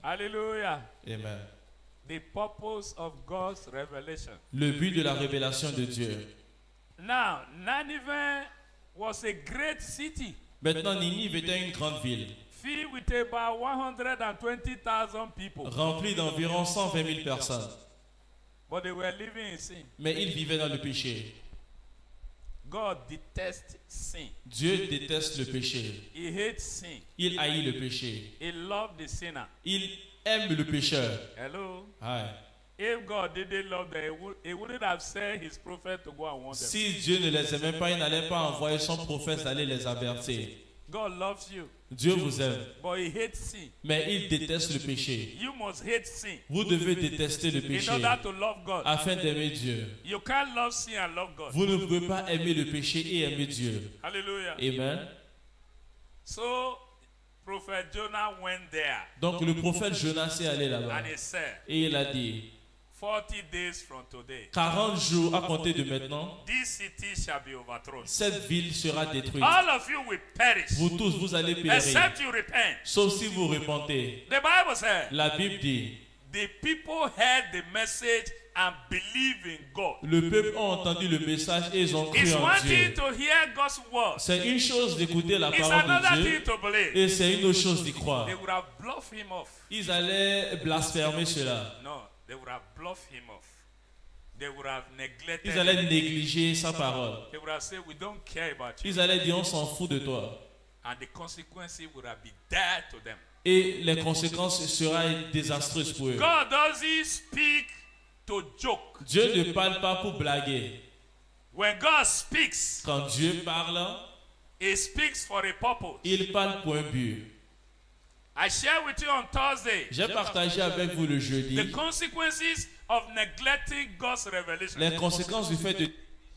Hallelujah. Amen. The purpose of God's revelation. Le but de la révélation de Dieu. Now, Nineveh was a great city. Maintenant, Ninive était une grande ville, Filled with about 120,000 people. remplie d'environ 120 000 personnes. But they were living in sin. Mais ils vivaient dans le péché. God detests sin. Dieu déteste le péché. He hates sin. Il haït le péché. He loved the sinner. Il aime le pécheur. Hello? Aye. If God didn't love them, he wouldn't have sent his prophet to go and warn them. Si Dieu ne les aimait pas, il n'allait pas envoyer son prophète d'aller les avertir. God loves you, Dieu vous aime, but he hates sin. mais il déteste le péché. You must hate sin Vous devez détester le in péché order to love God. afin d'aimer Dieu. You can't love sin and love God. Vous ne pouvez pas aimer le péché et aimer Dieu. Hallelujah. Amen. So, Prophet Jonah went there Donc le prophète Jonas est allé là-bas and he said, et il a dit 40 days from today, 40 jours à compter de maintenant, this city shall be overthrown. cette ville sera détruite. All of you will perish Vous tous, vous allez périr, except you repent. sauf si vous repentez. The Bible says, La Bible dit, the people heard the message and believed in God. le peuple a entendu le message et ils ont cru It's en one thing Dieu. to hear God's word. C'est une chose d'écouter la It's parole another de thing Dieu to believe. et c'est une autre chose d'y croire. They would have bluffed him off. Ils allaient blasphémer cela. No, they would have bluffed him off. They would have neglected Ils allaient him. négliger sa parole. They would have said, we don't care about you. Ils allaient dire, on s'en fout de toi. And the consequences would have been dire to them. Et les conséquences seront désastreuses pour eux. God doesn't speak to joke. Dieu ne parle pas pour blaguer. When God speaks, Quand Dieu parle, he speaks for a purpose. il parle pour un but. I share with you on Thursday J'ai partagé avec vous le jeudi the consequences of neglecting God's revelation. les conséquences du fait de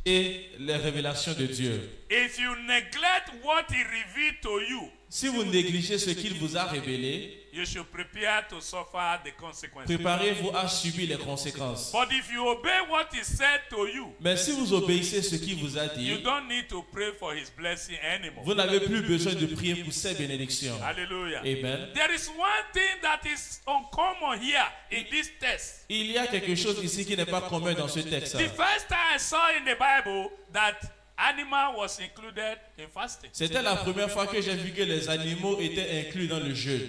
et les révélations de Dieu. If you neglect what he revealed to you, Si vous négligez ce qu'il vous a révélé, you should prepare to suffer the consequences. préparez-vous à subir les conséquences. But if you obey what he said to you, Mais si vous obéissez ce qu'il vous a you dit, don't need to pray for his blessing anymore. vous n'avez plus besoin de prier pour ses bénédictions. Hallelujah. Amen. There is one thing that is uncommon here in this text. Il y a quelque chose ici qui n'est pas commun dans ce texte. The first time I saw in the Bible that animal was included in fasting. C'était la première fois que j'ai vu que les animaux étaient inclus dans le jeûne.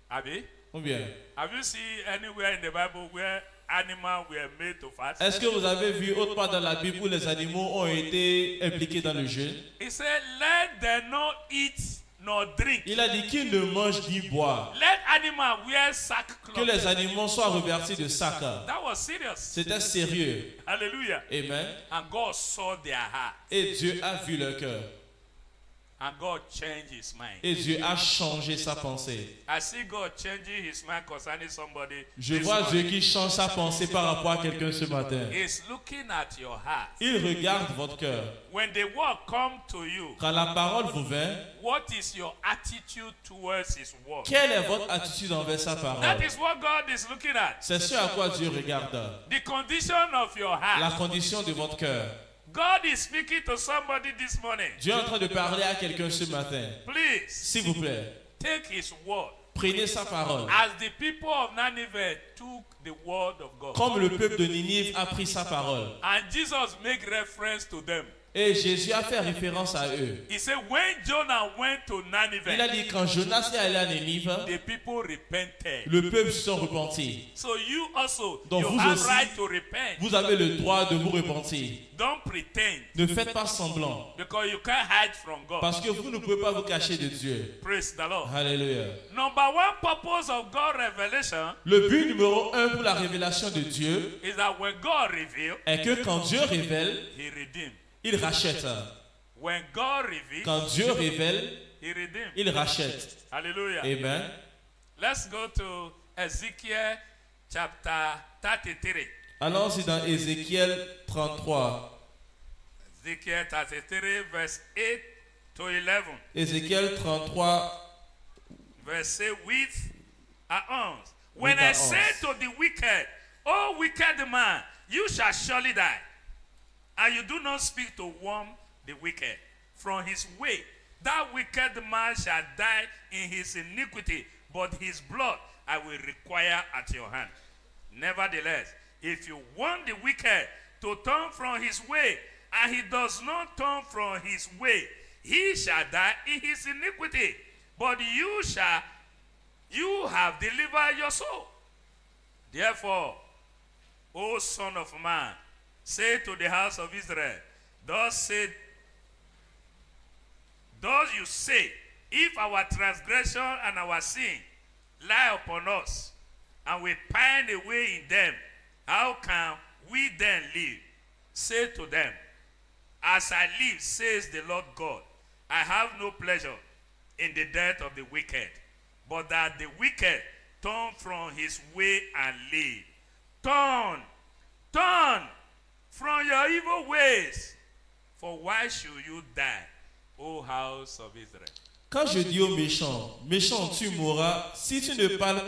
Abi, Ou bien, have you seen anywhere in the Bible where animals were made to fast? est-ce que vous avez vu autre part dans la Bible où les animaux ont été impliqués dans le jeûne? He said, let them not eat nor drink. Il a dit qu'il ne mange ni boire, Let animal wear que sackcloth. les animaux soient revêtus de sac. That was serious. C'était sérieux. Hallelujah. Amen. And God saw their heart. Et Dieu a vu leur cœur. And God changed his mind. Et Dieu a changé sa pensée. I see God changing his mind concerning somebody. Je this vois Dieu morning. qui change sa pensée par rapport à quelqu'un ce matin. He's looking at your heart. Il regarde votre cœur. When the word come to you, Quand la parole vous vient, what is your attitude towards his word? quelle est votre attitude envers sa That parole? is what God is looking at. C'est ce à quoi Dieu regarde. The condition of your La heart. condition de votre cœur. God is speaking to somebody this morning. Dieu est en train de parler à quelqu'un ce matin. Please S'il vous plaît, take his word. prenez sa parole. As the people of Nineveh took the word of God. Comme le peuple de Ninive a pris sa parole. And Jesus make reference to them. Et Jésus a fait référence à eux. He said, when Jonah went to Il a Nineveh, dit quand Jonas est allé à Ninive, the people repented. le peuple se sont repentis. So you also, Donc you vous have aussi, right to repent. Vous avez le droit de vous repentir. Don't pretend, Ne faites pas semblant. because you can't hide from God. Parce que vous ne pouvez pas vous cacher de Dieu. Praise the Lord. Alléluia. Number one purpose of God's revelation Le but numéro 1 pour la révélation de Dieu is that when God reveals, est que quand Dieu révèle, He redeems. il rachète. When God reveals, Quand Dieu révèle, He redeems. il rachète. Hallelujah. Amen. Let's go to Ezekiel chapter 33. Allons-y dans Ézéchiel 33. Ezekiel 33, verse 8 to 11. Ézéchiel 33, Verse 8 à 11. When 8 à I say 11. to the wicked, O wicked man, you shall surely die, and you do not speak to warn the wicked from his way, that wicked man shall die in his iniquity, but his blood I will require at your hand. Nevertheless, if you want the wicked to turn from his way, and he does not turn from his way, he shall die in his iniquity. But you have delivered your soul. Therefore, O son of man, say to the house of Israel, thus you say, if our transgression and our sin lie upon us, and we pine away in them, how can we then live? Say to them, as I live, says the Lord God, I have no pleasure in the death of the wicked, but that the wicked turn from his way and live. Turn from your evil ways, for why should you die, O house of Israel? Quand je dis aux méchants, méchant, tu mourras, si tu ne parles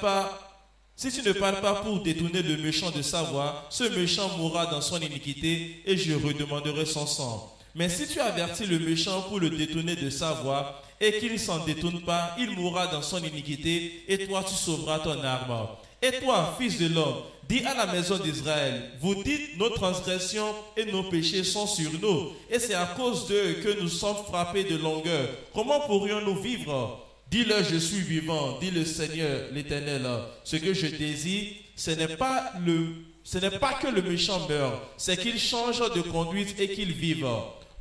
pas pour détourner le méchant de sa voie, ce méchant mourra dans son iniquité et je redemanderai son sang. Mais si tu avertis le méchant pour le détourner de sa voie et qu'il ne s'en détourne pas, il mourra dans son iniquité et toi tu sauveras ton âme. Et toi, fils de l'homme, dis à la maison d'Israël, vous dites nos transgressions et nos péchés sont sur nous et c'est à cause d'eux que nous sommes frappés de longueur. Comment pourrions-nous vivre? Dis-leur, je suis vivant, dit le Seigneur, l'Éternel. Ce que je désire, ce n'est pas que le méchant meure, c'est qu'il change de conduite et qu'il vive.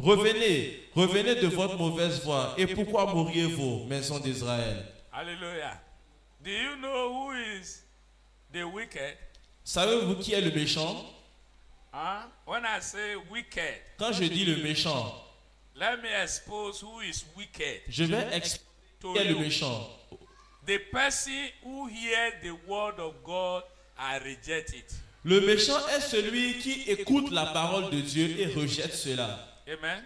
Revenez de votre mauvaise voie. Et pourquoi mourriez-vous, maison d'Israël? Alléluia. Do you know who is the wicked? Savez-vous qui est le méchant? When I say wicked, Quand je dis le méchant, let me expose who is wicked. je vais expliquer qui est le méchant. The person who hears the word of God and reject it. Le méchant est celui qui écoute la parole de Dieu et rejette cela. Amen.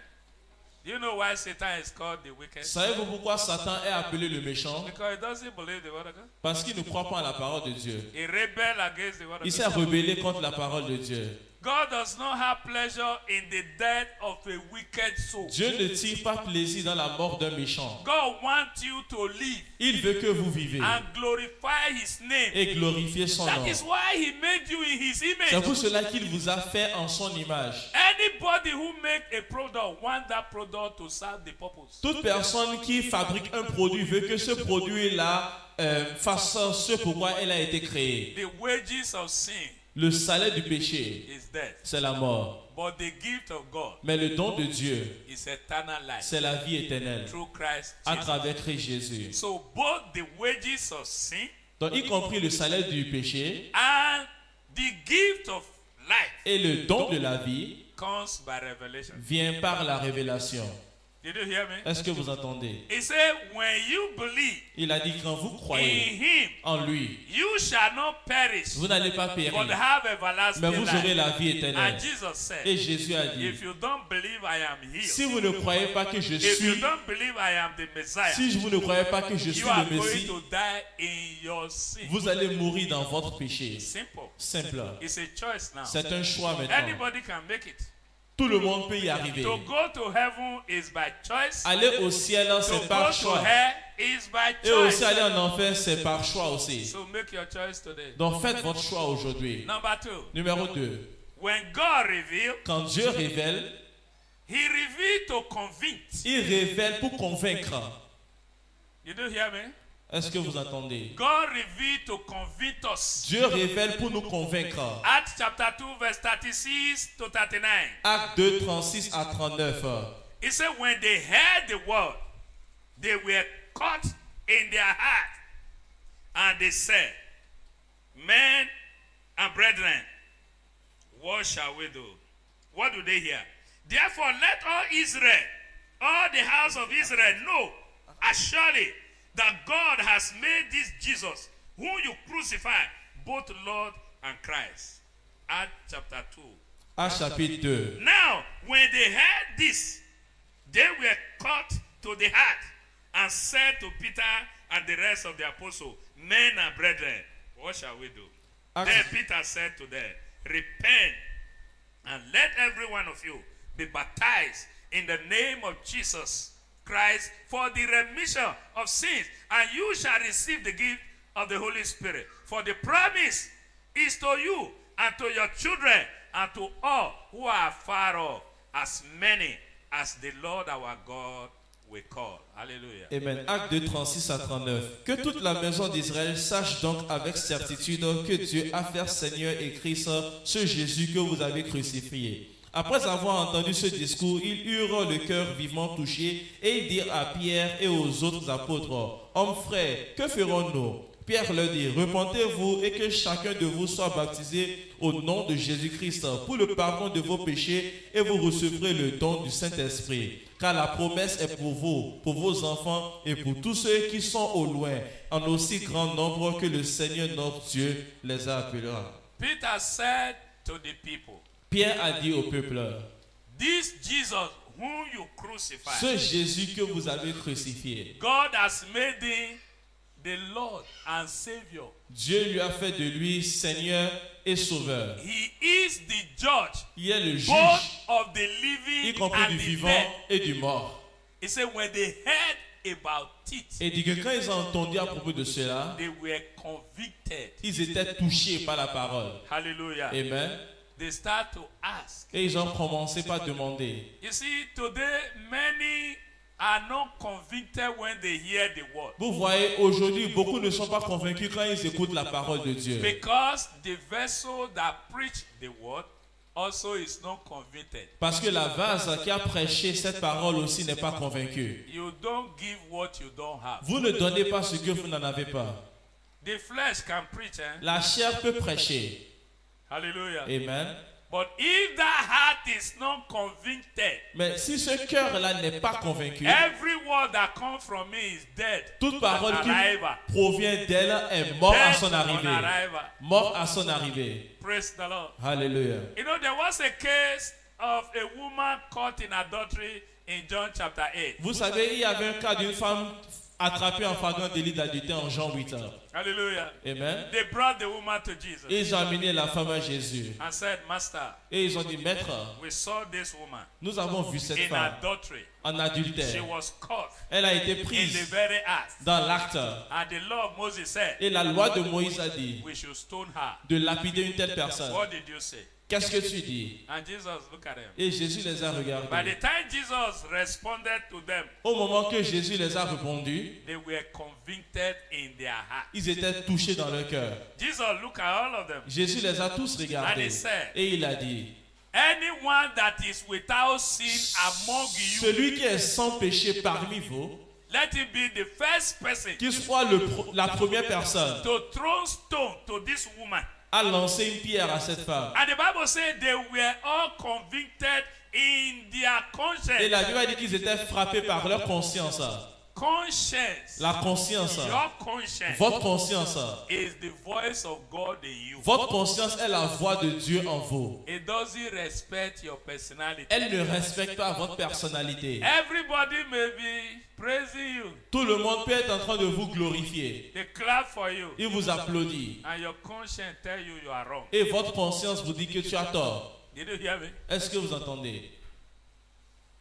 Do you know why Satan is called the wicked? Savez-vous pourquoi Satan est appelé le méchant? Because he doesn't believe the word of God. Parce qu'il ne croit pas à la parole de Dieu. He rebelled against the word of Il s'est God. rebellé contre la parole de Dieu. God does not have pleasure in the death of a wicked soul. Dieu ne tire pas plaisir dans la mort d'un méchant. God wants you to live Il veut que vous vivez and glorify his name. et glorifier son That nom. is why he made you in his C'est pour image. cela qu'il vous a fait en son image. Anybody who make a product want that product to serve the purpose. Toute personne qui fabrique un produit veut que ce produit-là fasse ce pourquoi elle a été créée. The wages of sin Le salaire du péché, is death. c'est la mort. But the gift of God Mais le don de Dieu, is eternal life c'est la vie éternelle through Christ à Jesus. travers Christ Jésus. So both the wages of sin Donc, y compris le salaire du péché and the gift of life et le don de la vie comes by revelation. vient par la révélation. Did you hear me? Est-ce que vous entendez? He said, when you believe Il a dit quand vous in croyez him, en lui, you shall not perish, vous n'allez pas but périr, have mais everlasting vous aurez life. la vie éternelle. And Jesus said, Et Jésus a dit, if you don't believe I am healed, si vous ne croyez pas que je if you suis, don't believe I am the Messiah, si vous ne croyez pas que je suis you are le going Messie, to die in your sin. vous allez mourir dans votre péché. Simple. Simple. It's a choice now. C'est un choix maintenant. Anybody can make it. Tout le monde peut y arriver. To go to heaven is by choice. Aller au ciel, To c'est go par to choix. hell is by Et aussi choice. aller en enfer, c'est par choix aussi. So make your choice today. Donc faites votre choix aujourd'hui. Number 2. Numéro 2. When God revealed, Quand Dieu révèle, He revealed to convince. il révèle pour convaincre. You do hear me? Est-ce que vous entendez? God revealed to convince us. Dieu révèle pour nous convaincre. Acts chapter 2 verse 36 to 39. Acte 2, 36 à 39. He said when they heard the word, they were caught in their heart. And they said, men and brethren, what shall we do? What do they hear? Therefore let all Israel, all the house of Israel know as surely that God has made this Jesus, whom you crucified, both Lord and Christ. Acts chapter 2. Acte chapitre 2. Now, when they heard this, they were cut to the heart and said to Peter and the rest of the apostles, men and brethren, what shall we do? Acts- Then Peter said to them, repent and let every one of you be baptized in the name of Jesus Christ for the remission of sins, and you shall receive the gift of the Holy Spirit. For the promise is to you and to your children and to all who are far off, as many as the Lord our God will call. Alléluia. Amen. Acte 2, 36 à 39. Que toute la maison d'Israël sache donc avec certitude que Dieu a fait Seigneur et Christ ce Jésus que vous avez crucifié. Après avoir entendu ce discours, ils eurent le cœur vivement touché et ils dirent à Pierre et aux autres apôtres, « Hommes frères, que ferons-nous » Pierre leur dit, « Repentez-vous et que chacun de vous soit baptisé au nom de Jésus-Christ pour le pardon de vos péchés et vous recevrez le don du Saint-Esprit. Car la promesse est pour vous, pour vos enfants et pour tous ceux qui sont au loin, en aussi grand nombre que le Seigneur notre Dieu les appellera. » Peter said to the people, Pierre a dit au peuple, this Jesus whom you crucified, ce Jésus que vous avez crucifié, God has made him the Lord and Savior. Dieu lui a fait de lui Seigneur et Sauveur. He is the judge, Il est le juge, both of the y living compris and du the vivant dead. et du mort. He said when they heard about it, Et dit que quand ils ont entendu à propos de cela, they were convicted. ils étaient touchés par la parole. Hallelujah. Amen. They start to ask. Et ils ont commencé par demander. You see, today many are not convicted when they hear the word. Vous voyez, aujourd'hui, beaucoup ne sont pas convaincus quand ils écoutent la parole de Dieu. Because the vessel that preach the word also is not convicted. Parce que la vase qui a prêché cette parole aussi n'est pas convaincue. You don't give what you don't have. Vous ne donnez pas ce que vous n'en avez pas. The flesh can preach, La chair peut prêcher. Hallelujah. Amen. But if that heart is not convicted, Mais si ce cœur-là n'est pas convaincu, every word that comes from me is dead. toute parole qui Arrival. provient d'elle est mort à Dead son on arrivée. arrival. Mort à son arrivée. Praise the Lord. Alléluia. You know, there was a case of a woman caught in adultery in John chapter 8. Vous savez, il y avait un cas d'une femme attrapée en flagrant délit d'adultère en Jean 8. Hallelujah. Amen. They brought the woman to Jesus Et ils ont amené la femme à Jésus. and said, Master, Et ils ont dit, Maître, we saw this woman nous avons vu cette in femme adultery. en She adultère. was caught Elle a été in the prise very act. dans l'acte. And the law of Moses said, Et la loi de Moïse a dit we should stone her. de lapider une telle personne. What did you say? Qu'est-ce que tu dis? And Jesus looked at them. Et Jésus les a By regardés. the time Jesus responded to them, Au moment que Jésus les a répondu, they were convicted in their heart. ils étaient touchés dans leur cœur. Jesus looked at all of them. Jésus les a tous regardés. Et il a dit, Anyone that is without sin among you, celui qui est sans péché parmi vous, let him be the first person qu'il soit la première personne to throw stone to this woman. à lancer une pierre à cette femme. And the Bible said they were all convicted in their Et la conscience. Bible a dit qu'ils étaient frappés par leur conscience. Conscience. La conscience. Your conscience Votre conscience. is the voice of God in you. Votre conscience est la voix de Dieu en vous. It doesn't respect your personality. Elle ne respecte pas votre personnalité. Everybody may be praising you. Tout le monde peut être en train de vous glorifier. They clap for you. Il vous applaudit. And your conscience tell you you are wrong. Et votre conscience vous dit que tu as tort. Did you hear me? Est-ce que vous entendez?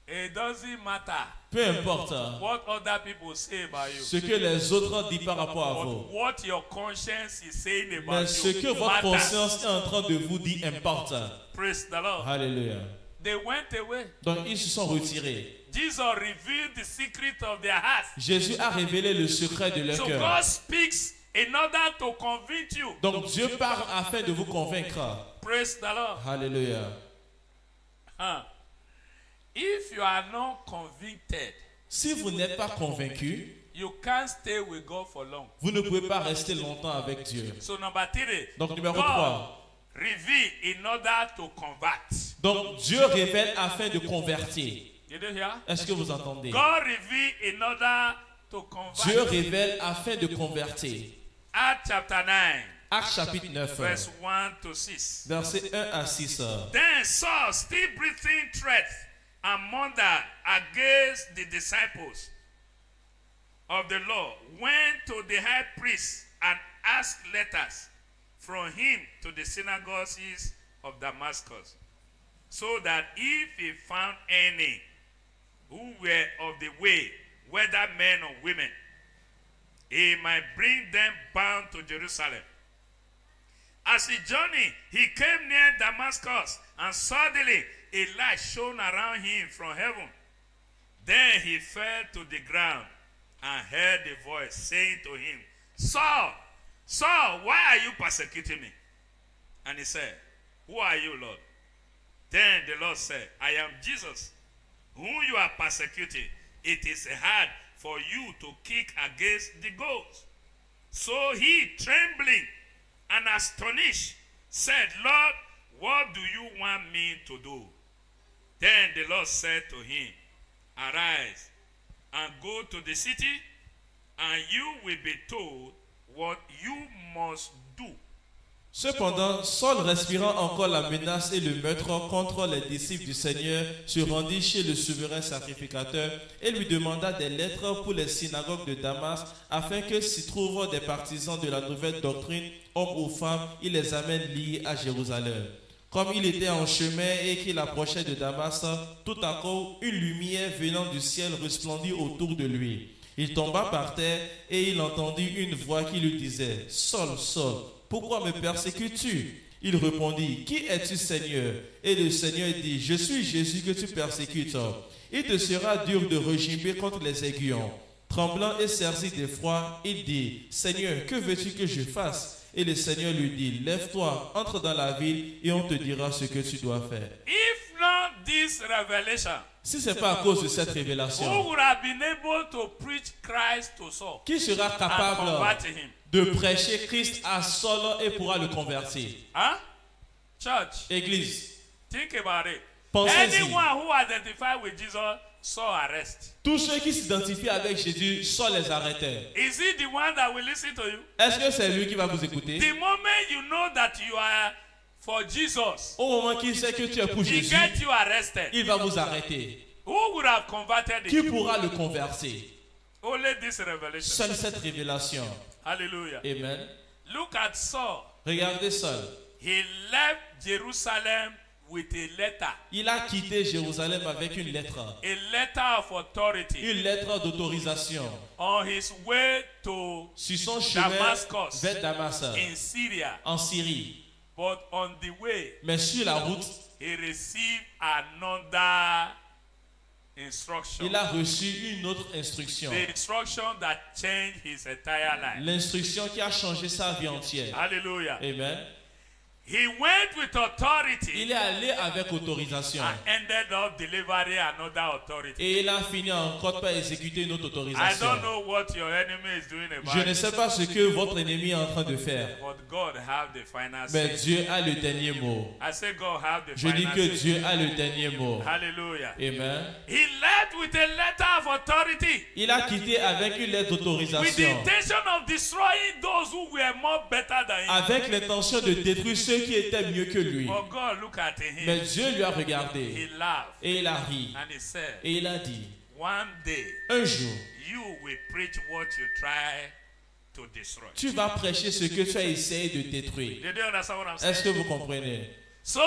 It doesn't matter Peu importe what other people say about you. ce que les autres disent par rapport à But vous. what your conscience is saying about Mais ce que you votre matters. conscience est en train de vous dire importe. Praise the Lord. Alléluia. They went away. Donc ils se sont retirés. Jesus revealed the secret of their hearts. Jésus a révélé le secret de leur So cœur. God speaks in order to convince you. Donc Dieu parle afin de vous convaincre. Praise the Lord. Alléluia. Huh. If you are not convicted, Si vous n'êtes pas convaincu, you can't stay with God for long. vous ne pouvez pas rester longtemps avec Dieu. So number 3. Donc numéro God 3. reveal in order to convert. Donc Dieu révèle afin de convertir. Did you hear? Est-ce que vous entendez? God reveal in order to Dieu convert. révèle afin de convertir. Acts chapter 9, Acte chapitre 9, verse 1 to 6. versets 1 à 6. Then Saul, still breathing threats and murder against the disciples of the law, went to the high priest and asked letters from him to the synagogues of Damascus, so that if he found any who were of the way, whether men or women, he might bring them bound to Jerusalem. As he journeyed, he came near Damascus, and suddenly a light shone around him from heaven. Then he fell to the ground and heard a voice saying to him, Saul, Saul, why are you persecuting me? And he said, Who are you, Lord? Then the Lord said, I am Jesus, whom you are persecuting. It is hard for you to kick against the goats. So he, trembling and astonished, said, Lord, what do you want me to do? Then the Lord said to him, Arise and go to the city, and you will be told what you must do. Cependant, Saul, respirant encore la menace et le meurtre contre les disciples du Seigneur, se rendit chez le souverain sacrificateur et lui demanda des lettres pour les synagogues de Damas, afin que s'y trouvent des partisans de la nouvelle doctrine, hommes ou femmes, il les amène liés à Jérusalem. Comme il était en chemin et qu'il approchait de Damas, tout à coup, une lumière venant du ciel resplendit autour de lui. Il tomba par terre et il entendit une voix qui lui disait, « Saul, Saul, pourquoi me persécutes-tu » Il répondit, « Qui es-tu, Seigneur » Et le Seigneur dit, « Je suis Jésus que tu persécutes. Il te sera dur de regimber contre les aiguillons. » Tremblant et saisi d'effroi, il dit, « Seigneur, que veux-tu que je fasse » Et le Seigneur lui dit, « Lève-toi, entre dans la ville et on te dira ce que tu dois faire. » If not this revelation, Si ce n'est pas à cause de cette who révélation, would have been able to preach Christ to Saul qui sera and capable convert him? de prêcher Christ à Saul et pourra le convertir? Huh? Church, Église, think about it. pensez-y. Anyone who identified with Jesus saw arrest. Tous ceux qui s'identifient avec Jésus, Saul les arrêtait. Is he the one that will listen to you? Est-ce que c'est lui qui va vous écouter? The moment you know that you are for Jesus, Au moment qu'il sait que tu es pour he Jésus, get you arrested. il va vous arrêter. Who would have converted Qui him? pourra le convertir? Only this revelation. Seule cette révélation. Hallelujah. Amen. Look at Saul. Regardez Saul. He left Jerusalem with a letter. Il a quitté Jérusalem avec une lettre. A letter of authority. Une lettre d'autorisation. On his way to Sur son chemin Damascus vers Damas, in Syria. en Syrie. But on the way, Mais sur la route, he received another instruction. il a reçu une autre instruction. The instruction that changed his entire life. L'instruction qui a changé sa vie entière. Hallelujah. Amen. He went with authority Il est allé avec autorisation. and ended up delivering another authority. Et il a fini encore par exécuter une autre I autorisation. don't know what your enemy is doing about Je ne it, sais pas ce que votre ennemi est en train de faire. but God have the final Mais say. Dieu a le dernier mot. I say God have the Je dis final que say. Dieu a le dernier mot. Hallelujah. Amen. He left with a letter of authority Il a quitté avec une lettre with the d'autorisation. intention of destroying those who were more better than him. Avec l'intention de détruire ceux qui étaient mieux que lui. But God look at him. Mais Dieu lui a He regardé. laughed Et il a ri. and he said, Et il a dit, one day un jour, you will preach what you try to destroy. tu vas prêcher ce que tu as essayé de détruire. Did you understand what I'm saying? Est-ce que vous comprenez? So,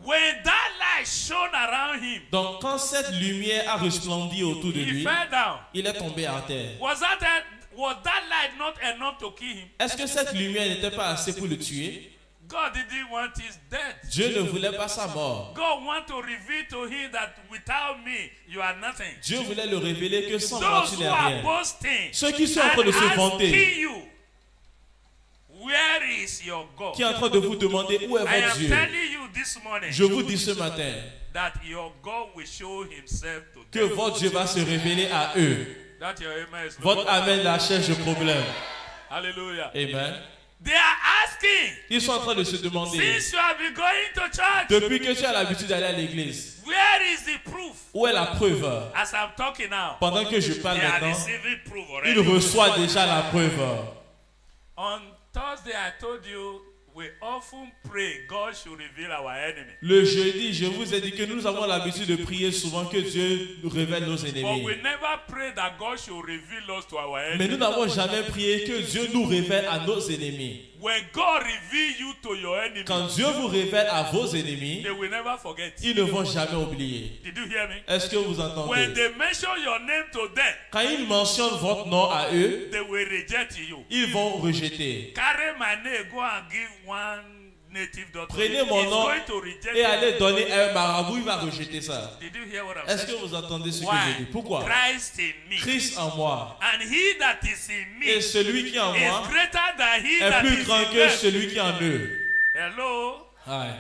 when that light shone around him, Donc quand cette lumière a resplendi autour de he lui, fell down. il est tombé à terre. Was that light not enough to kill him? Est-ce que cette lumière n'était pas assez pour le tuer? God didn't want his death. Dieu ne voulait pas sa mort. God want to reveal to him that without me, you are nothing. Dieu voulait le révéler que sans moi Those tu who n'es are rien. boasting Ceux qui sont en train de se and vanter, asking you, where is your God? qui est en train de vous demander où est I votre am Dieu. telling you this morning Je vous dis ce matin that your God will show himself to que them. votre Dieu va se révéler à eux. That your amen is Votre amen la cherche le problème. Hallelujah. Amen. They are asking, Ils sont en train de se demander, since you have been going to church, depuis que tu as l'habitude d'aller à l'église, where is the proof? où est la preuve? As I'm talking now, Pendant que je parle they are maintenant, receiving proof il already. reçoit déjà la preuve. On Thursday, I told you we often pray God should reveal our enemy. Le jeudi, je vous ai dit que nous avons l'habitude de prier souvent que Dieu nous révèle nos But ennemis. we never pray that God should reveal us to our Mais nous enemy. n'avons jamais prié que Dieu nous révèle à nos ennemis. when God reveals you to your enemy, quand Dieu vous révèle à vos ennemis, they will never forget. ils ne vont jamais oublier. Did you hear me? Est-ce que vous When entendez? they mention your name to them, Quand ils mentionnent votre nom à eux, they will reject you. ils vont rejeter. Carry my name, go and give one native doctor. Prenez mon He's nom going to reject et you. allez donner à un marabout, il va rejeter ça. Did you hear what I'm Est-ce que saying? vous entendez ce que Why? je dis? Pourquoi? Christ in me. Christ en moi. And he that is in me Et celui qui est en moi is greater than he est that plus is grand in que them. celui qui est en eux. Hello? Ouais.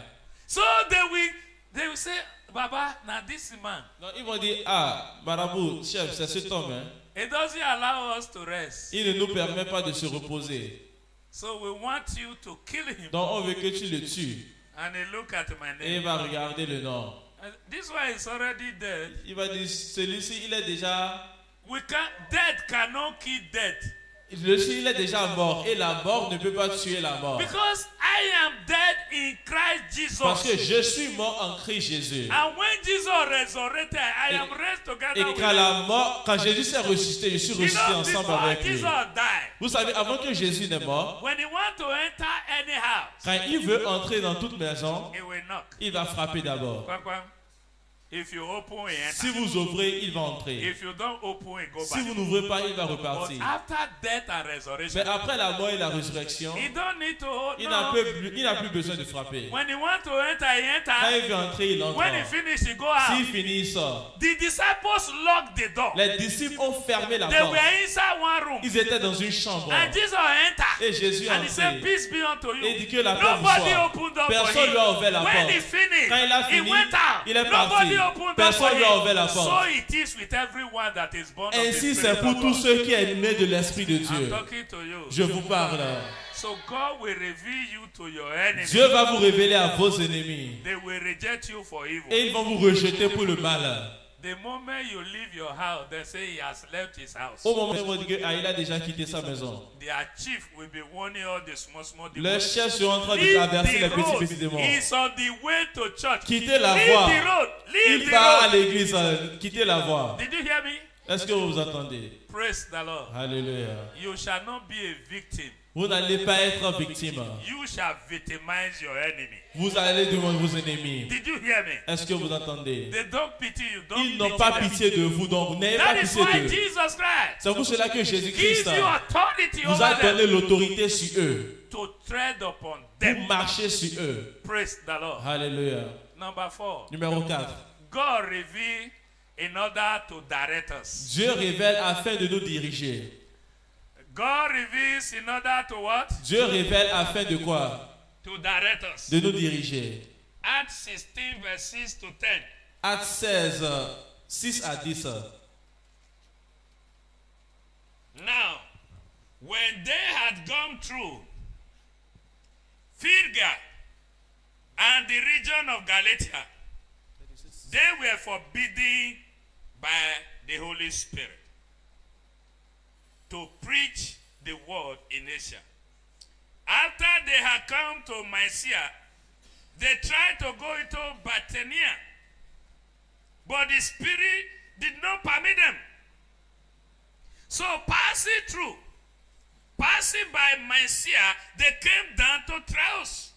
So they will say, Baba, now this man, Donc ils vont dire, ah, marabout, chef, c'est cet homme. Hein. it doesn't allow us to rest. Il ne nous permet pas de se reposer. So we want you to kill him. Donc on veut que tu le tues. And he look at my Et il name. va regarder le nom. And this one is already dead. Il va dire, celui-ci, il est déjà... Death cannot kill death. Celui-ci, il est déjà mort. Et la mort ne peut pas tuer la mort. Because I am dead in Christ Parce que Jesus. je suis mort en Christ Jésus. And when Jesus resurrected, I am raised together Et with quand him. la mort, quand Jésus s'est ressuscité, je suis You ressuscité know, ensemble before avec lui. Jesus died, Vous savez, avant que Jésus n'est mort, when he want to enter any house, quand il veut entrer dans toute maison, he will knock. il va frapper d'abord. Quack, quack. If you open, he Si enter. vous ouvrez, il va entrer. If you don't open, he go Si back. vous n'ouvrez pas, il va But repartir. after death and resurrection, Mais après la mort et la résurrection, he don't need to hold. il No. n'a plus besoin de frapper. When he want to enter, he Quand enter. il veut entrer, il entre. When he finish, he go out. S'il finit, il sort. The disciples locked the door. Les disciples ont fermé la They porte. were inside one room. Ils étaient dans une chambre. And Jesus entered. Et Jésus est And he said, entré. peace be unto you. Et il dit que la paix vous Nobody soit. opened door for Personne lui a ouvert la him. When porte. he finished, Quand il a he fini, went out. il est Nobody parti. opened door for Personne lui a ouvert la him. porte. So it is with everyone that is born of the Ainsi, Spirit c'est pour of tous God. ceux qui sont nés de l'Esprit de I'm Dieu. talking to you. Je vous parle. So God will reveal you to your enemies. Dieu va vous révéler à vos ennemis. They will reject you for evil. Et ils vont vous rejeter pour le mal. The moment you leave your house, they say he has left his house. Au moment où ils vont dire qu'il a déjà quitté sa maison. Their chief will be warning all the small Les demons. chefs sont en train de Leave traverser les the petits road. démons. He's on the way to church. Quittez la Leave voie. the road. Leave Il the va à road. l'église. Quittez la voie. Did you hear me? Est-ce que vous entendez? Praise the Lord. Alléluia. You shall not be a victim. Vous n'allez pas être victime. You shall victimize your enemy. Vous allez devant vos ennemis. Did you hear me? Est-ce que vous entendez? They don't pity you. Don't Ils n'ont pity pas them. pitié de vous, donc n'ayez pas That is pitié why d'eux. Jesus Christ C'est pour cela que gives Jésus-Christ you authority vous a over donné them l'autorité sur eux, to tread upon pour them. marcher sur eux. Praise the Lord. Alléluia. Number 4. Numéro 4. God revealed in order to direct us. Dieu révèle afin de nous diriger. God reveals in order to what? Dieu révèle afin de quoi? To direct us. De nous diriger. Acts 16 verse 6 to 10. Actes 16, 6 à 10. Now, when they had gone through Phrygia and the region of Galatia, they were forbidden by the Holy Spirit to preach the word in Asia. After they had come to Mysia, they tried to go into Bithynia, but the Spirit did not permit them. So passing by Mysia, they came down to Troas.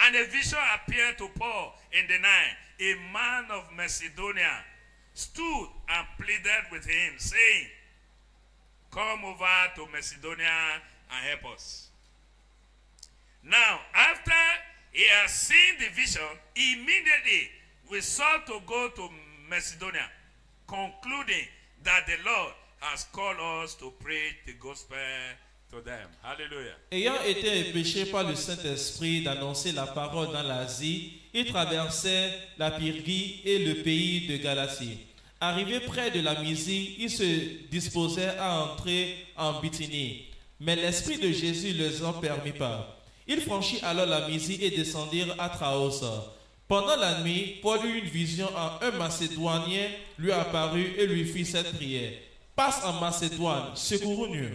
And a vision appeared to Paul in the night. A man of Macedonia stood and pleaded with him, saying, come over to Macedonia and help us. Now, after he had seen the vision, immediately we sought to go to Macedonia, concluding that the Lord has called us to preach the gospel to them. Hallelujah. Ayant été empêché par le Saint-Esprit d'annoncer la parole dans l'Asie, il traversait la Pyrgie et le pays de Galatie. Arrivé près de la Mysie, il se disposait à entrer en Bithynie. Mais l'Esprit de Jésus ne les en permit pas. Il franchit alors la Mysie et descendirent à Traos. Pendant la nuit, Paul eut une vision. Un Macédonien lui apparut et lui fit cette prière. Passe en Macédoine, secours-nous.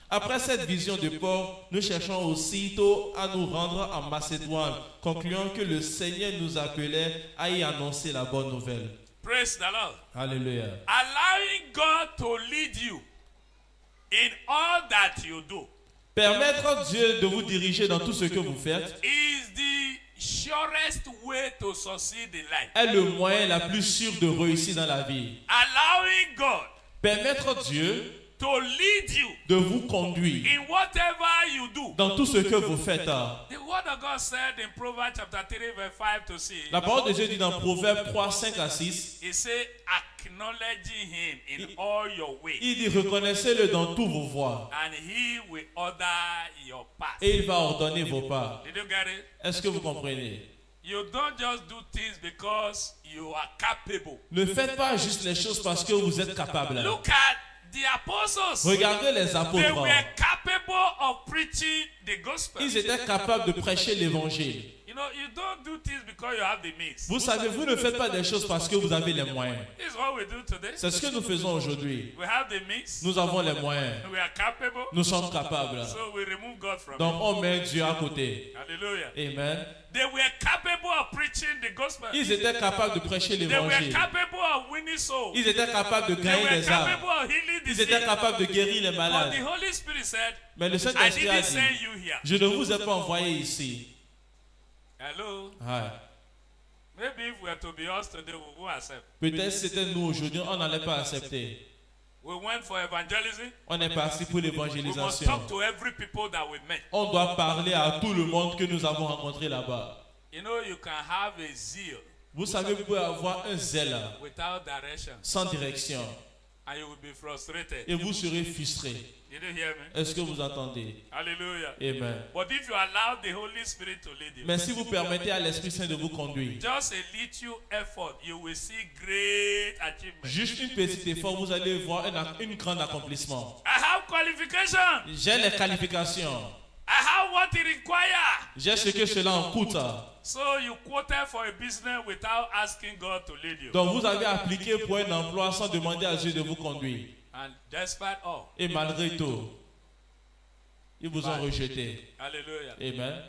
Après cette vision de Paul, nous cherchons aussitôt à nous rendre en Macédoine, concluant que le Seigneur nous appelait à y annoncer la bonne nouvelle. Praise the Lord. Alléluia. Allowing God to lead you in all that you do Permettre à Dieu de vous diriger dans tout ce que vous faites is the surest way to succeed in life. est le moyen le plus sûr de réussir dans la vie. Allowing God Permettre à Dieu to lead you de vous conduire in whatever you do. dans tout ce que vous faites. The word of God said in Proverbs chapter 3 verse 5 to 6. La parole de Dieu dit dans Proverbes 3, 5 à 6, He said, acknowledging him in all your ways, il dit reconnaissez-le dans tous vos voies and he will order your path. et il va ordonner vos pas. Did you get it? Est-ce que vous comprenez? You don't just do things because you are capable. Ne faites pas juste les choses parce que vous êtes capable. Look at the apostles. Regardez les They apôtres. were capable of preaching the gospel. Ils étaient capables de prêcher l'évangile. You know, you don't do things because you have the means. Vous savez, vous ne faites pas des choses parce que vous avez les moyens. This is what we do today. C'est ce que nous faisons aujourd'hui. We have the means. Nous avons les moyens. We are capable. Nous sommes capables. So we remove God from Donc it. on met Dieu à côté. Hallelujah. Amen. They were capable of preaching the gospel. Ils étaient capables de prêcher They were l'évangile. capable of winning souls. Ils étaient capables de They gagner were des âmes. capable of healing the Ils étaient sick. capables de guérir les But malades. the Holy Spirit said, Mais le I Saint-Esprit a didn't dit, send you here. je ne vous ai pas envoyé ici. Hello. Ouais. Maybe if we were to be us today, we won't accept. Peut-être si c'était nous aujourd'hui, on n'allait pas accepter. We went for evangelism. On est parti pour We must l'évangélisation. talk to every people that we met. On doit parler à tout le monde que nous avons rencontré là-bas. You know, you can have a zeal Vous savez, vous pouvez avoir un zèle without direction, sans direction and you will be frustrated. et vous serez frustré. Did you hear me? Est-ce que vous entendez? Hallelujah. Amen. But if you allow the Holy Spirit to lead you, Mais si vous permettez à l'Esprit Saint de vous conduire, just a little effort, you will see great achievement. juste une petite effort, vous allez voir un grand accomplissement. I have qualification. J'ai les qualifications. I have what it requires. J'ai ce que cela en coûte. So you quoted for a business without asking God to lead you. Donc vous avez appliqué pour un emploi sans demander à Dieu de vous conduire. And despite all, Et malgré tout, ils vous ont rejeté. hallelujah. Amen.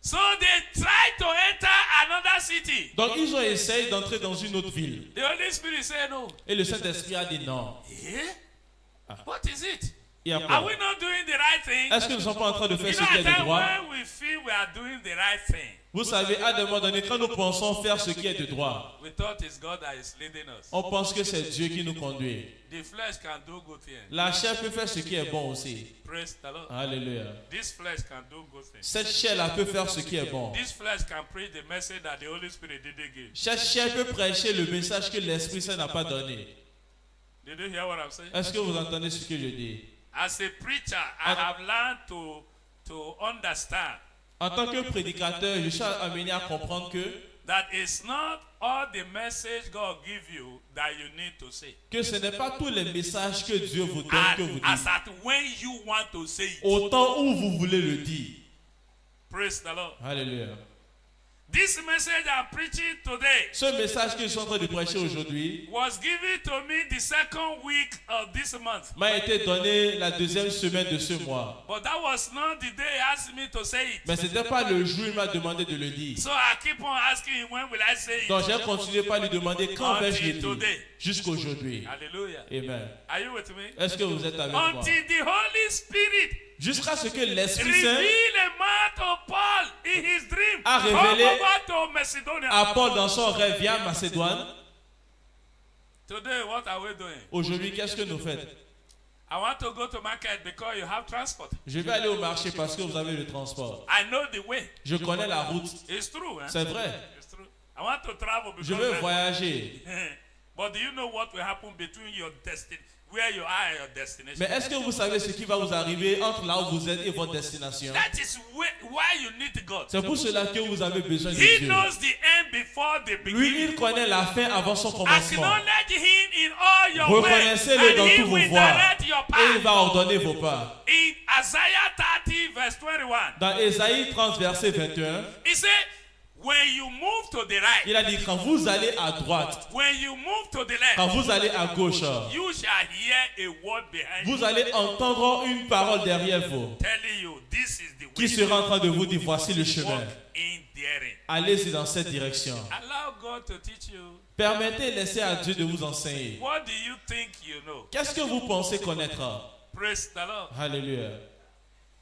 So they tried to enter another city. Donc ils ont essayé d'entrer dans une autre ville. The Holy Spirit said no. Et le Saint-Esprit a dit non. Yeah? What is it? Et Are après, we not doing the right thing? est-ce que nous ne sommes pas en train de faire You ce know, qui at est de times droit? when we feel we are doing the right thing, Vous savez, à un moment donné, quand nous pensons faire ce qui est de droit, we thought it's God that is leading us. on pense que c'est Dieu qui nous conduit. The flesh can do good things. La chair peut faire ce qui est bon aussi. Praise the Lord. Alléluia. This flesh can do good things. Cette chair-là peut faire ce qui est bon. This flesh can preach the message that the Holy Spirit didn't give. Cette chair peut prêcher le message que l'Esprit Saint n'a pas donné. Did you hear what I'm saying? Est-ce que vous entendez ce que je dis? As a preacher, I have learned to understand En tant que prédicateur, je suis amené à comprendre that it's not all the message God give you that you need to say. que ce n'est pas tous les messages que Dieu vous donne que vous As dites. at when you want to say it. Au temps où vous voulez le dire. Praise the Lord. Alléluia. This message I'm preaching today Ce message que je suis en train de prêcher aujourd'hui was given to me the second week of this month. m'a été donné la deuxième semaine de ce mois. But that was not the day he asked me to say it. Mais ce n'était pas le jour où il m'a demandé de le dire. So I keep on asking him, when will I say it? Donc j'ai continué par lui demander quand vais-je le Until dire. today. Jusqu'aujourd'hui. Hallelujah. Amen. Are you with me? Est-ce que vous êtes avec moi? Until the Holy Spirit Jusqu'à ce que l'Esprit reveal Saint a man to Paul in his dream. a Come révélé over to Macedonia. à Paul dans son rêve via Macédoine. Today, what are we doing? Aujourd'hui, qu'est-ce que nous faisons? I want to go to market because you have transport. Je vais aller au marché parce que vous avez le transport. I know the way. Je connais la route. It's true. Eh? C'est vrai. It's true. I want to travel because Je veux voyager. But do you know what will happen between your destiny, where you are and your destination? Mais est-ce que vous savez ce qui va vous arriver entre là où vous êtes et votre destination? That is why you need God. C'est pour cela que vous avez besoin de He Dieu. knows the end before the Lui, beginning. il connaît la fin avant son commencement. Acknowledge him in all your ways, Reconnaissez-le and dans he tous vos will voies. direct your Et il path. va ordonner vos pas. In Isaiah 30 verse 21, Dans Ésaïe 30, verset 21, he said, when you move to the right, il a dit quand vous allez à droite, when you move to the quand left, vous allez à gauche, you shall hear a word behind you vous allez entendre une parole derrière vous telling you this is the qui way sera en train de vous dire voici le chemin. walk in therein. Allez-y dans cette direction. Allow God to teach you. Permettez, laissez à Dieu de vous enseigner. What do you think you know? Qu'est-ce que vous pensez connaître? Praise the Lord. Alléluia.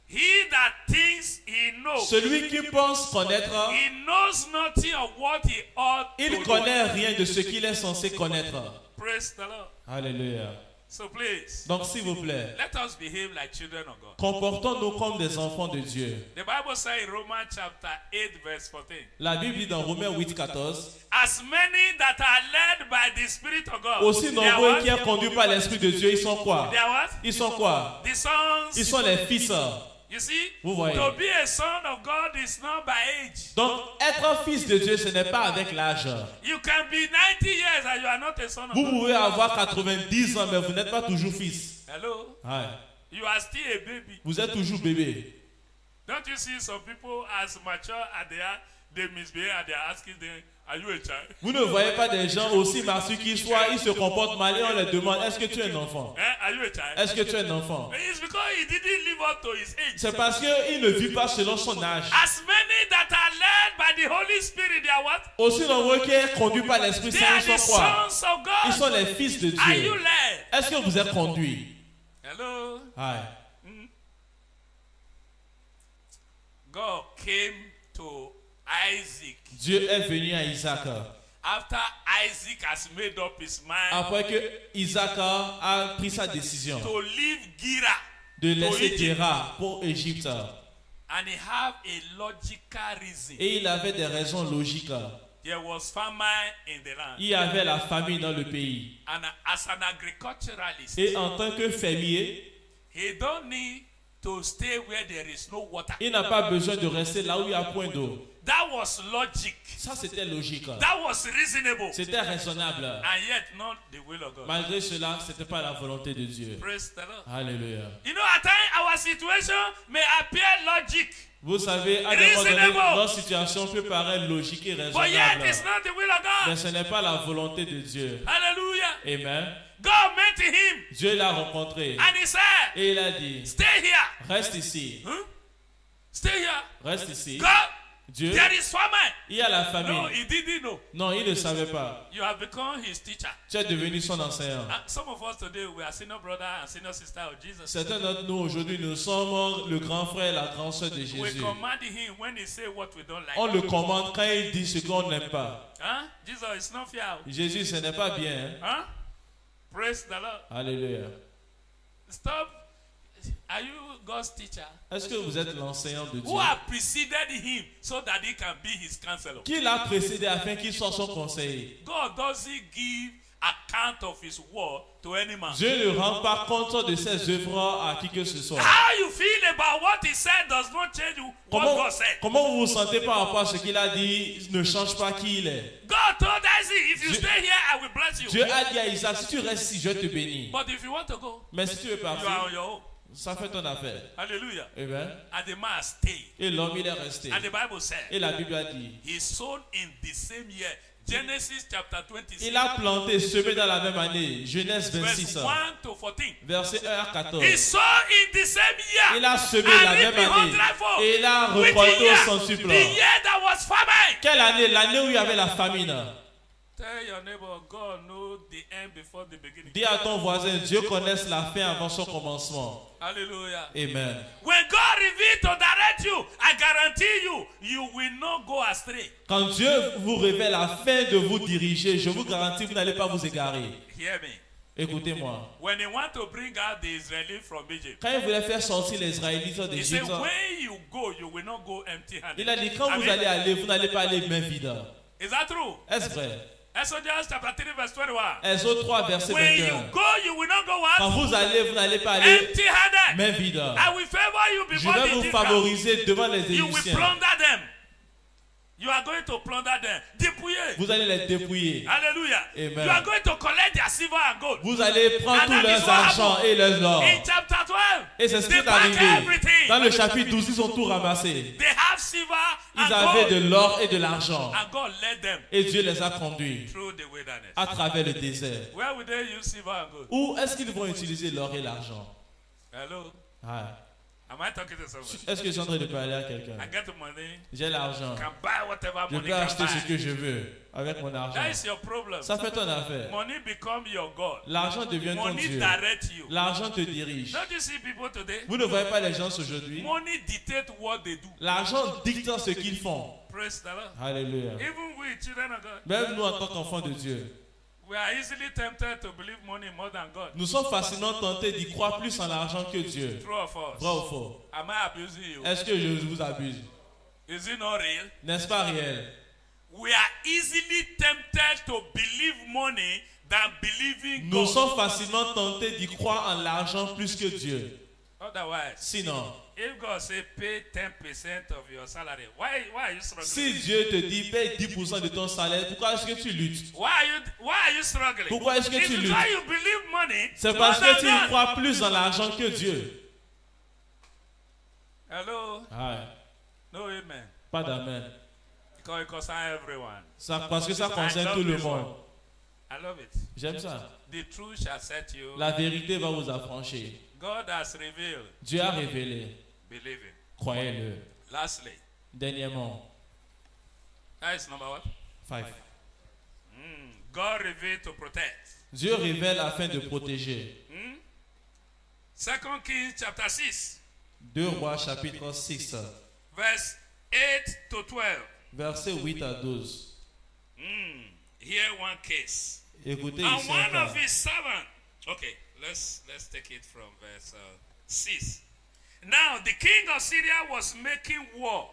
He that thinks he knows, Celui qui pense connaître, he knows nothing of what he ought il to ne do. connaît rien de ce qu'il est censé connaître. Praise the Lord. Alléluia. So please, Donc s'il vous plaît, let us behave like children of God. comportons-nous comme des enfants de Dieu. The Bible says in Romans chapter 8 verse 14, La Bible dit dans Romains 8, 14, as many that are led by the Spirit of God, aussi they are nombreux what? qui sont conduits par l'Esprit de Dieu, ils sont quoi? They are what? Ils sont quoi? The sons. Ils sont les fils. You see, Vous voyez. to be a son of God is not by age. Donc, être un fils de Dieu, ce n'est pas avec l'âge. You can be 90 years and you are not a son of Vous God. pouvez avoir 90 ans, mais vous n'êtes pas toujours fils. Hello? Ouais. You are still a baby. Vous êtes toujours bébé. Don't you see some people as mature as they are, they misbehave and they are asking them, are you a child? Vous ne voyez pas des gens aussi massifs qu'ils soient, ils se comportent mal et on les demande, est-ce que tu es un enfant? Are you a child? Est-ce que tu es un enfant? It's because he didn't live up to his age. C'est parce qu'il ne vit pas selon son âge. As many that are led by the Holy Spirit, they are what? Aussi nombreux qui est conduit par l'Esprit They Saint, are ils the sont quoi? sons of God. Ils sont les fils de Are you Dieu. led? Est-ce que vous êtes conduits? Hello? Ouais. God came to Isaac Dieu est venu à Isaac. after Isaac has made up his mind Après que Isaac a pris sa décision to leave Gira de to laisser Egypt. Guéra pour Égypte. And he have a logical reason. Et il avait des raisons logiques. There was famine in the land. Il y avait la famine dans le pays. And as an agriculturalist, Et en tant que fermier, he don't need to stay where there is no water. il n'a pas besoin de rester là où il n'y a point d'eau. That was logic. Ça, c'était logique. That was reasonable. C'était raisonnable. And yet not the will of God. Malgré cela, ce n'était pas la volonté de Dieu. Praise the Lord. Alléluia. You know, at times our situation may appear logic, Vous savez, à un moment donné, Reasonable. notre situation peut paraître logique et but yet raisonnable. it's not the will of Mais God. ce n'est pas la volonté de Dieu. Hallelujah. Amen. God met him Dieu l'a rencontré. and he said, Et il a dit, stay here. reste ici. Huh? Stay here. Reste ici. God, Dieu, there is famine. il y a la No, famine. he didn't know. Non, il ne savait pas. You have become his teacher. Tu es devenu son enseignant. And some of us today, we are senior brother and senior sister of Jesus. Certains d'entre nous aujourd'hui, nous sommes le grand frère et la grande sœur de We Jésus. command him when he say what we don't like. On le commande quand il dit ce qu'on n'aime pas. Huh? Jesus is not fair. Jésus, ce n'est pas bien. Hein? Huh? Praise the Lord. Alléluia. Stop. Are you God's teacher? Est-ce que vous êtes l'enseignant de Dieu? Who have preceded him so that he can be his counselor? Qui l'a précédé afin qu'il soit son conseiller? God doesn't give account of his word to any man. Dieu ne rend pas compte de ses œuvres à qui que ce soit. How you feel about what he said does not change what God said. Comment vous vous sentez par rapport à ce qu'il a dit ne change pas qui il est? God told Isaac, if you stay here, I will bless you. Dieu a dit à Isaac, si tu restes ici, je vais te bénir. But if you want to go, Mais si tu veux you are on partir, your own. ça fait ton affaire. Hallelujah. Amen. And the man stayed. Et l'homme, il est resté. And the Bible said, Et la Bible a dit, he sown in the same year. Genesis chapter 26. il a planté, semé dans la même année. Genèse 26, Verse 1 to 14. verset 1 à 14. He sown in the same year. Il a semé and la reaped même a année. hundredfold. Et il a Which récolté year? au centuple. The year that was famine. Quelle année? L'année où il y avait la famine. Tell your neighbor, God knows the end before the beginning. Dis à ton voisin, Dieu connaisse la fin avant son commencement. Hallelujah. Amen. When God reveals to direct you, I guarantee you, you will not go astray. Quand Dieu vous révèle la fin de vous diriger, je vous garantis, vous n'allez pas vous égarer. Hear me. Écoutez-moi. When he want to bring out the Israelites from Egypt, Quand il voulait faire sortir les Israélites he said, d'Égypte, when you go, you will not go empty-handed. il a dit, quand vous allez aller, vous n'allez pas aller main vide. Is that true? Est-ce vrai? Exodus chapter 3 verse 21. Exode 3, verset When you 21. go, you will not go Quand what? vous allez, vous n'allez pas aller Empty-handed. main vide. I will favor you Je before vais the vous Egyptians. favoriser devant les You will Égyptiens. plunder them. You are going to plunder them. Dépouiller. Vous allez les dépouiller. Hallelujah. Amen. You are going to collect their silver and gold. Vous allez prendre And tout that is leurs what argent happened. et leurs or. In chapter 12, Et c'est ce qui they est pack arrivé. everything. Dans le chapitre 12, ils ont tout ramassé. They have silver and Ils avaient de gold. l'or et de l'argent. And God led them Et Dieu les a conduits through the wilderness. à travers le désert. Where would they use silver and gold? Où est-ce qu'ils vont utiliser l'or et l'argent? Hello. Ah. Am I talking to someone? Est-ce que je suis en train de parler à quelqu'un? I get the money. J'ai l'argent. Can buy whatever Je money peux can acheter ce buy. que je veux avec mon argent. That is your problem. Ça fait ton affaire. Money become your God. L'argent devient ton Money Dieu. direct you. L'argent te dirige. Don't you see people today? Vous ne voyez pas les gens aujourd'hui? Money dictate what they do. L'argent dicte ce qu'ils font. Praise the Lord. Alléluia. Even we, children of God, Même nous, en tant qu'enfants de Dieu, we are easily tempted to believe money more than God. nous sommes facilement tentés d'y croire plus en l'argent que Dieu. True or false? Vrai ou faux? Am I abusing you? Est-ce que je vous abuse? Is it not real? N'est-ce pas réel? We are easily tempted to believe money than believing Nous God. sommes facilement tentés d'y croire en l'argent plus que Dieu. Otherwise, Sinon, if God say pay 10% of your salary, why are you struggling? si Dieu te dit paye 10% de ton salaire, pourquoi est-ce que tu luttes? Why are you struggling? Pourquoi est-ce que It's tu luttes? because you believe money. C'est more parce than que tu y God. crois plus en l'argent que Dieu. Hello? Ah, No amen. pas d'amen. Because it concerns everyone. Parce que ça concerne tout le monde. I love it. J'aime ça. The truth shall set you. La vérité va vous affranchir. God has revealed. Dieu a révélé. Believe it. Croyez-le. Lastly, Dernièrement, that is number what? 5. God revealed to protect. Dieu révèle afin de protéger. 2 Kings chapter 6, 2 Rois chapitre 6, verse 8 to 12. versets 8 à 12. Here one case. Écoutez And ici un one cas. of his servants. Okay, let's take it from verse 6. Now the king of Syria was making war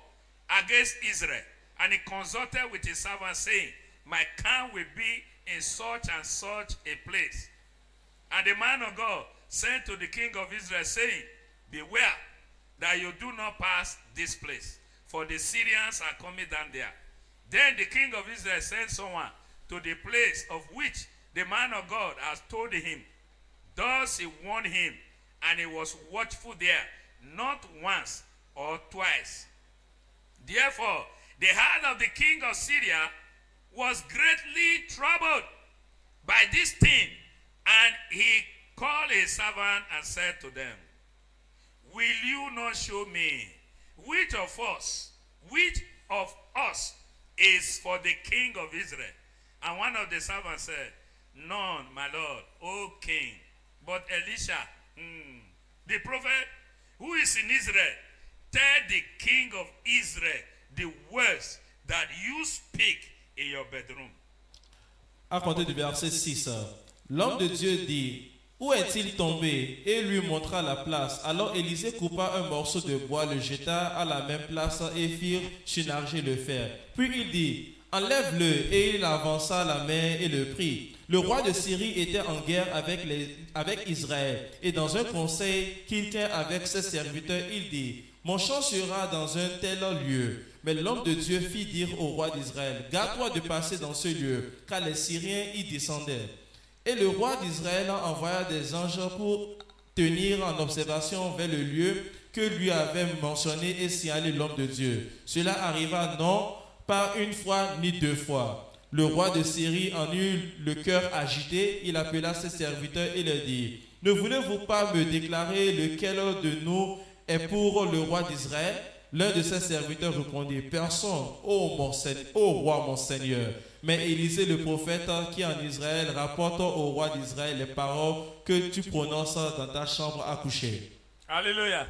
against Israel, and he consulted with his servant, saying, my camp will be in such and such a place. And the man of God sent to the king of Israel, saying, beware that you do not pass this place, for the Syrians are coming down there. Then the king of Israel sent someone to the place of which the man of God has told him. Thus he warned him, and he was watchful there, not once or twice. Therefore, the heart of the king of Syria was greatly troubled by this thing, and he called his servant and said to them, will you not show me which of us is for the king of Israel? And one of the servants said, none, my lord, O king, but Elisha, the prophet who is in Israel, tell the king of Israel the words that you speak in your bedroom. À compter du verset 6, l'homme de Dieu dit, où est-il tombé? Et lui montra la place. Alors Élisée coupa un morceau de bois, le jeta à la même place et firent chinarger le fer. Puis il dit, enlève-le. Et il avança la main et le prit. Le roi de Syrie était en guerre avec Israël. Et dans un conseil qu'il tient avec ses serviteurs, il dit, mon champ sera dans un tel lieu. Mais l'homme de Dieu fit dire au roi d'Israël, garde-toi de passer dans ce lieu, car les Syriens y descendaient. Et le roi d'Israël envoya des anges pour tenir en observation vers le lieu que lui avait mentionné et signaler l'homme de Dieu. Cela arriva non pas une fois ni deux fois. Le roi de Syrie en eut le cœur agité. Il appela ses serviteurs et leur dit, ne voulez-vous pas me déclarer lequel de nous est pour le roi d'Israël? L'un de ses serviteurs répondit, personne, ô roi mon Seigneur. Mais Élisée le prophète qui en Israël rapporte au roi d'Israël les paroles que tu prononces dans ta chambre à coucher. Hallelujah.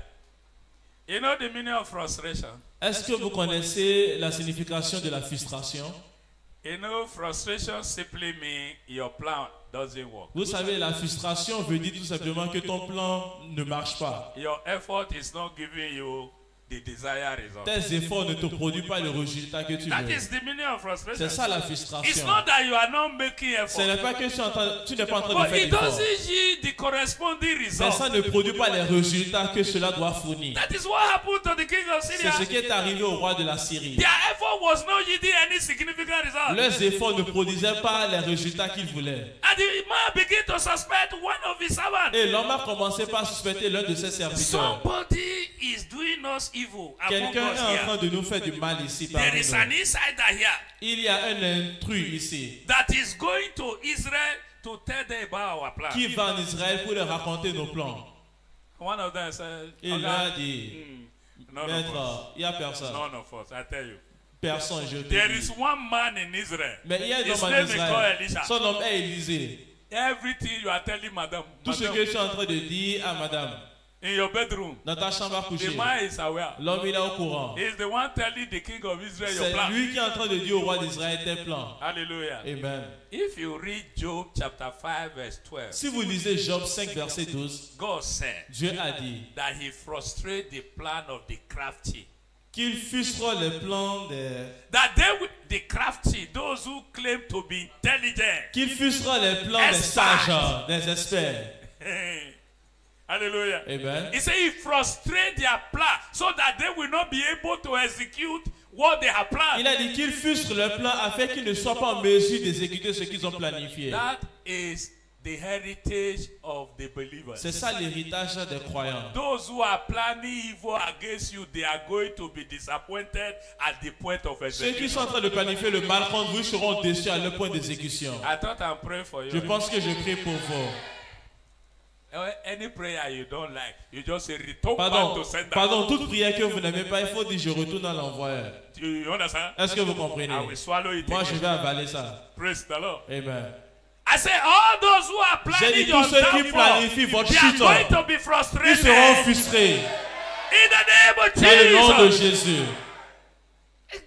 You know the meaning of frustration? Est-ce que vous connaissez la signification de la frustration? You know, frustration simply means your plan doesn't work. Vous savez, la frustration veut dire tout simplement que ton plan ne marche pas. Your effort is not giving you the desired result. Tes efforts ne te produisent pas le résultat que tu That veux. is the meaning of frustration. C'est ça la It's frustration. not that you are not making Ce effort, n'est pas que tu n'es pas en train de but faire it d'efforts. doesn't yield the corresponding Mais result. ça ne produit pas les résultats que cela doit fournir. That is what happened to the king of C'est Syria. ce qui est arrivé au roi de la Syrie. Their effort was not yielding any significant result. Leurs efforts ne produisaient pas les résultats qu'ils voulaient. And the man began to suspect one of his servants. Et l'homme a commencé par suspecter l'un de ses serviteurs. Somebody is doing us evil among Quelqu'un us est en here. train de nous faire du mal ici There parmi is an nous. insider here Il y a un intrus ici that is going to Israel to tell them about our plan. qui va en Israël pour leur raconter nos plans. One of them said, Il a dit, none of us. maître, il n'y a personne. None of us, I tell you. Personne, je te There dis. is one man in Israel. Mais il y a un His homme en name is Israël. called Elisha. Son nom est Élisée. Everything you are telling madam, Tout ce madam, que tu es en train de dire à madame, in your bedroom, dans ta chambre à the coucher, man is aware. l'homme il est au courant. He is the one telling the king of Israel your C'est plan. lui qui est en train de dire au roi d'Israël tes plans. Hallelujah. Amen. If you read Job chapter 5 verse 12, Si vous lisez Job 5 verset 12, God said Dieu a dit that he frustrated the plan of the crafty. qu'il frustrera les plans des... That they will, the crafty, those who claim to be intelligent. Qu'il frustrera les plans des sages, des experts. Hallelujah. Amen. He said he frustrated their plan so that they will not be able to execute what they have planned. Il a dit qu'il frustre le plan afin qu'ils ne soient pas en mesure d'exécuter ce qu'ils ont planifié. That is the heritage of the believers. C'est ça l'héritage des croyants. Those who are planning evil against you, they are going to be disappointed at the point of Ceux qui execution. sont en train de planifier le mal contre vous seront déçus à leur point d'exécution. I thought I'm praying for you. Je pense que je prie pour vous. Any prayer you don't like, you just say return back to sender. Pardon, toute prière que vous n'aimez pas, il faut dire je retourne à l'envoyeur. You understand? Est-ce que vous comprenez? I will swallow it. Moi, again. je vais avaler ça. Praise the Lord. Amen. I say all those who are J'ai planning dit your tous ceux qui planifient downfall, votre they are chute, going to be ils frustrated. seront frustrés. In the name of Dans le nom de Jesus. Jésus.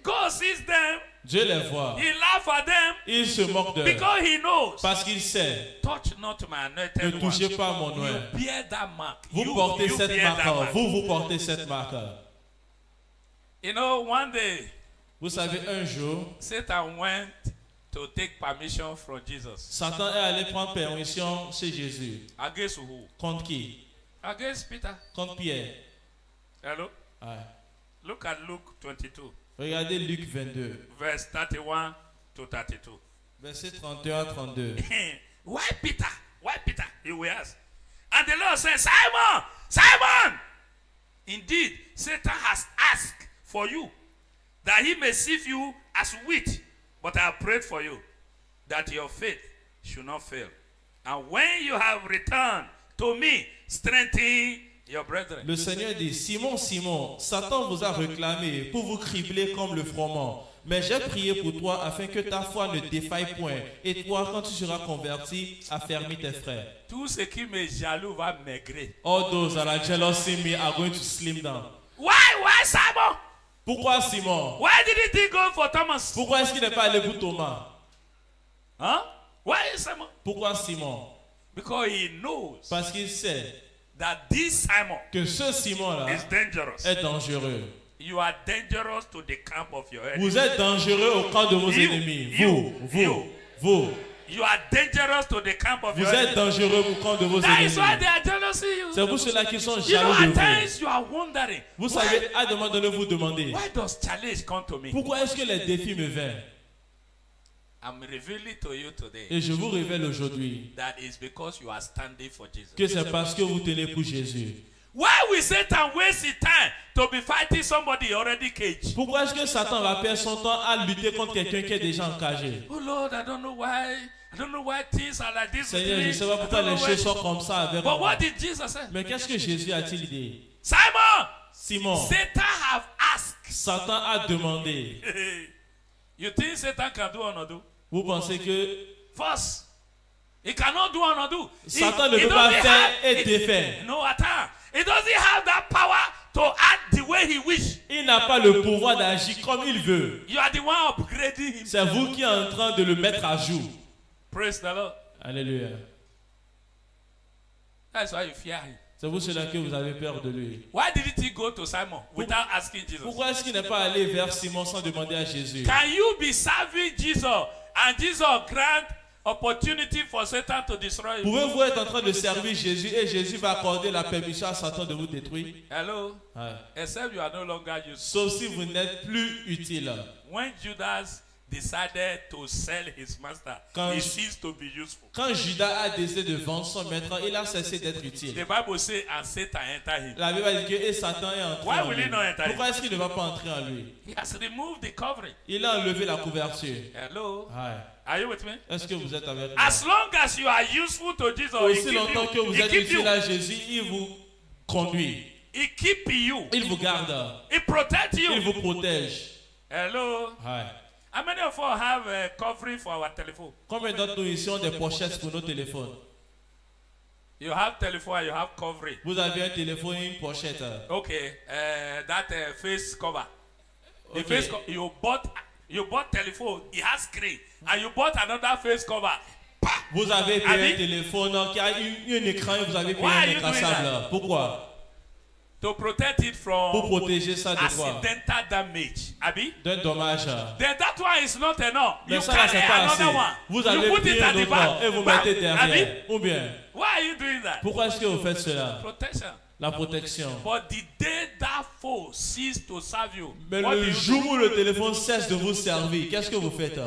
God sees them. Dieu les voit. He laughs at them Il se moque d'eux. because he knows. Parce qu'il sait. Touch not my Ne anointed one. touchez pas mon nom. You bear that mark. Vous portez you cette bear that marque. mark. Vous portez cette marque. You know, one day, Vous savez, un jour, Satan went to take permission from Jesus. Satan est allé prendre permission chez Jésus. Against who? Contre qui? Against Peter. Contre Pierre. Hello? Ouais. Look at Luke 22, Regardez Luc 22, verse 31 to 32. verset 31 à 32. Why Peter? Why Peter? He will ask. And the Lord said, Simon, Simon, indeed, Satan has asked for you, that he may sift you as wheat. But I have prayed for you, that your faith should not fail. And when you have returned to me, strengthen your brethren. Le Seigneur dit, Simon, Simon, Satan vous a réclamé pour vous cribler comme le froment. Mais j'ai prié pour toi afin que ta foi ne défaille point. Et toi, quand tu seras converti, affermis tes frères. Tout ce qui me jaloux va maigrir. All those that are jealous in me are going to slim down. Why Simon? Pourquoi Simon? Why didn't he go for Thomas? Pourquoi est-ce qu'il n'est pas allé pour Thomas? Huh? Why Simon? Pourquoi Simon? Because he knows Parce qu'il sait that this Simon que ce Simon-là is dangerous. est dangereux. You are dangerous to the camp of your enemy. Vous êtes dangereux au camp de vos You, ennemis. you, Vous. You are dangerous to the camp of Vous your êtes enemy. dangereux au camp de vos That is why ennemis. they are jealous of you. C'est pour cela qu'ils sont You know, jaloux de at vous. times you are wondering, Vous savez, à un moment donné, vous demandez, why does challenge come to me? pourquoi est-ce que les défis me viennent? I'm revealing to you today Et je vous révèle aujourd'hui that is because you are standing for Jesus. que c'est parce que vous tenez pour Jésus. Why will Satan waste his time to be fighting somebody already caged? Pourquoi est-ce que Satan va perdre son temps à lutter contre quelqu'un qui est déjà encagé? Oh Lord, I don't know why. I don't know why things are like this. Seigneur, with je me. ne sais pas I pourquoi don't les know choses why. sont comme ça avec But moi. what did Jesus say? Mais qu'est-ce que Jésus a-t-il dit? Simon, Simon, Satan have asked. Satan a demandé. You think Satan can do or not do? Vous pensez que First, he cannot do or not do. Satan ne peut pas faire et défaire? No, attends. He doesn't have that power to act the way he wish. Il n'a pas le pouvoir d'agir comme il veut. You are the one upgrading him. C'est vous qui êtes en train de le mettre à jour. Praise the Lord. Alléluia. That's why you fear him. C'est pour cela que vous avez peur de lui. Why didn't he go to Simon without asking Jesus? Pourquoi est-ce qu'il n'est pas allé vers Simon sans demander à Jésus? Can you be serving Jesus and Jesus grant opportunity for Satan to destroy you? Pouvez-vous être en train de servir Jésus et Jésus va accorder la permission à Satan de vous détruire? Hello? Ouais. Except you are no longer useful. Sauf si vous n'êtes plus utile. When Judas decided to sell his master, he ceased to be useful. Quand Judas a décidé de vendre son maître, il a cessé d'être The utile. Bible says, and Satan entered him. La Bible dit que et Satan est entré Why en will lui. he not enter? Pourquoi est-ce qu'il ne va pas entrer en lui? He has removed the covering. Il a enlevé la couverture. Hello? Ouais. Are you with me? Est-ce que vous êtes avec moi? As long as you are useful to Jesus, Aussi longtemps que vous he êtes keeps you. utile à Jésus, il vous conduit. He keep you. Il vous garde. He protect you. Il vous protège. Hello. Ouais. How many of us have a covering for our telephone? Combien d'entre nous ici ont des pochettes pour nos téléphones? You have telephone and you have covering. Vous avez un téléphone et une pochette. Okay. That face cover. The Okay. face you bought telephone. It has screen, and you bought another face cover. Vous avez payé Abi? un téléphone qui a un écran et vous avez payé Why un are you écran doing sable. Pourquoi? To protect it from Pour protéger ça de quoi? accidental damage. Abi? D'un dommage. Then that one is not enough. Mais You ça là, carry c'est pas assez. another one. Vous avez You put pris it un at the autre back. et vous Bam. mettez derrière. Abi? Ou bien, Why are you doing that? pourquoi est-ce que vous faites cela? Protection. La protection. But the day that phone cease to serve you, Mais what do le you jour do? où le téléphone cesse de vous servir, qu'est-ce que vous faites?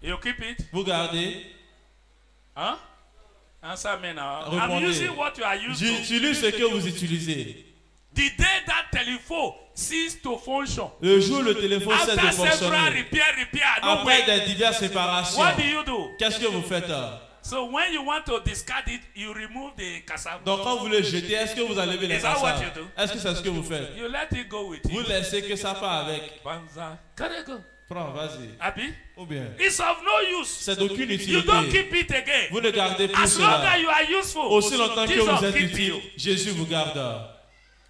You keep it? Vous gardez. Huh? Answer me now. I'm Répondez. using what you are used to. J'utilise ce que vous utilisez. The day that telephone cease to function, Le jour où le téléphone cesse de after several fonctionner, repair, no après way. des diverses séparations, What do you do? qu'est-ce que vous faites? So when you want to discard it, you remove the cassava. Donc quand vous le jetez, est-ce que vous enlevez les Is that what cassaves? you do? Est-ce que c'est ce que vous faites? You let it go with Vous it. laissez que ça part avec. Banza. Can I go? Prends, vas-y. Abi? Ou bien, It's of no use. c'est d'aucune You don't utilité. keep it again. Vous ne gardez plus As long as cela. you are useful, Aussi longtemps que Jesus vous êtes keep utile, you. Jésus vous garde.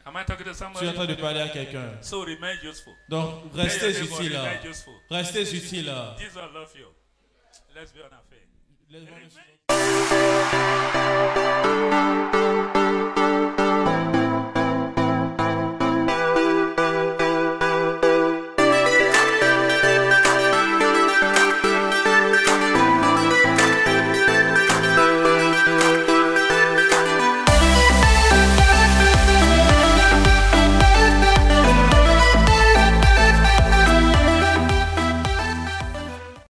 Am I talking to Je suis en somebody? train de parler à quelqu'un. So remain useful. Donc, Tell your restez neighbor, utiles. remain useful. Restez utiles. Jesus love you. Let's be on our faith. Lèvons-nous sur-